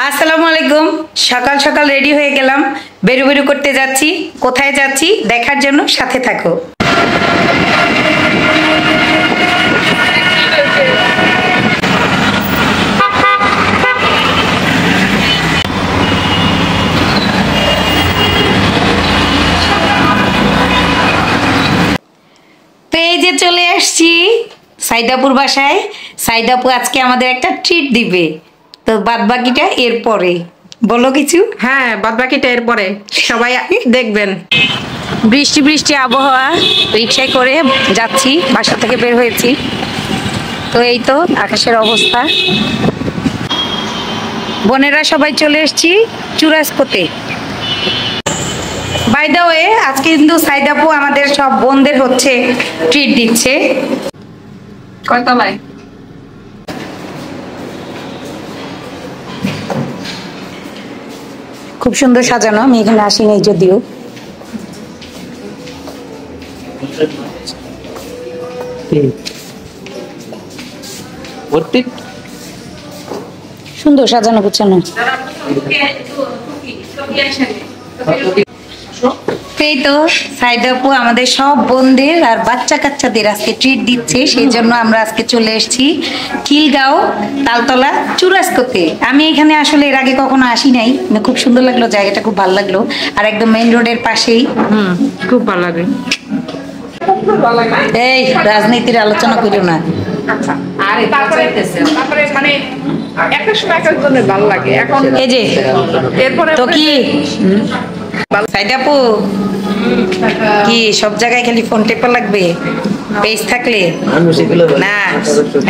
আসসালামু আলাইকুম। সকাল সকাল রেডি হয়ে গেলাম, বেরু বেরু করতে যাচ্ছি। কোথায় যাচ্ছি দেখার জন্য সাথে থাকো। তো এই যে চলে আসছি সাইদাপুর বাসায়। সাইদাপু আজকে আমাদের একটা ট্রিট দিবে, তো বাদ বাকিটা এরপরে। বলো কিছু। হ্যাঁ, বাদবাকিটা এরপরে সবাই দেখবেন। বৃষ্টি বৃষ্টি আবহাওয়া, রিক্সায় করে যাচ্ছি, বাসা থেকে বের হয়েছি। তো এই তো আকাশের অবস্থা। বোনেরা সবাই চলে এসেছি চুরাস্কোতে। বাই দ্য ওয়ে, আজকে কিন্তু সাইদাপু আমাদের সব বোনদের হচ্ছে ট্রিট দিচ্ছে। কয়তলায়? খুব সুন্দর সাজানো, আমি এখানে আসিনি যদিও। সুন্দর সাজানো গুছানো। এই তো সাইদাপু আমাদের সব বোনদের আর বাচ্চা কাচ্চাদের আজকে ট্রিট দিচ্ছে, সেই জন্য আমরা আজকে চলে এসেছি খিলগাঁও তালতলা চুরাস্কোতে। আমি এখানে আসলে এর আগে কখনো আসি নাই, খুব সুন্দর লাগলো জায়গাটা, খুব ভালো লাগলো। আর একদম মেইন রোডের পাশেই। খুব ভালো লাগে। এই রাজনীতির আলোচনা করিও না। তারপরে মানে একটা সময় এক একজনের ভালো লাগে। এখন এই যে এরপরে তো কি সাইদাপু কি সব জায়গায় খালি ফোন টেপা লাগবে পেজ থাকলে না?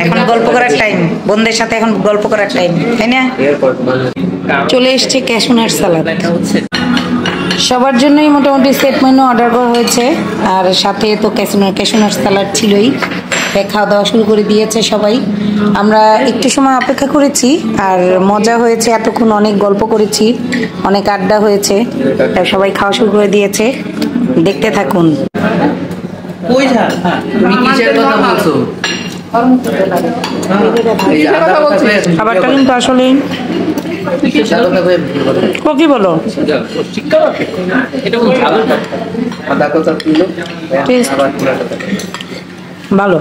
এখন গল্প করার টাইম, বোনদের সাথে এখন গল্প করার টাইম, তাই না? চলে এসছে ক্যাশনার সালাদ। সবার জন্যই মোটামুটি সেট মেনু অর্ডার করা হয়েছে, আর সাথে তো ক্যাশনার সালাড ছিলই। খাওয়া দাওয়া শুরু করে দিয়েছে সবাই। আমরা একটু সময় অপেক্ষা করেছি, আর মজা হয়েছে এতক্ষণ, অনেক গল্প করেছি, অনেক আড্ডা হয়েছে। সবাই খাওয়া শুরু করে দিয়েছে, দেখতে থাকুন। খাবারটা কিন্তু আসলে কি বলো, ভালো।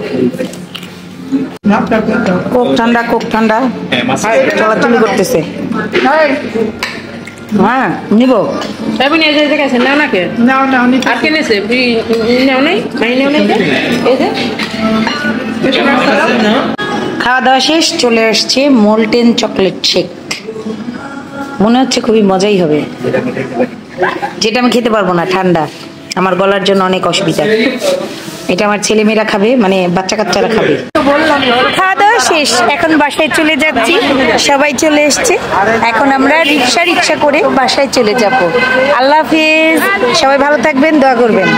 কোক ঠান্ডা, কোক ঠান্ডা চলাচলি করতেছে। হ্যাঁ নিব। খাওয়া দাওয়া শেষ, চলে আসছে মোল্টেন চকলেট শেক। মনে হচ্ছে খুবই মজাই হবে, যেটা আমি খেতে পারবো না, ঠান্ডা, আমার গলার জন্য অনেক অসুবিধা। এটা আমার ছেলেমেয়েরা খাবে, মানে বাচ্চা কাচ্চারা খাবে। খাওয়া দাওয়া শেষ, এখন বাসায় চলে যাচ্ছি। সবাই চলে এসছে, এখন আমরা রিক্সা করে বাসায় চলে যাব। আল্লাহ হাফিজ, সবাই ভালো থাকবেন, দোয়া করবেন।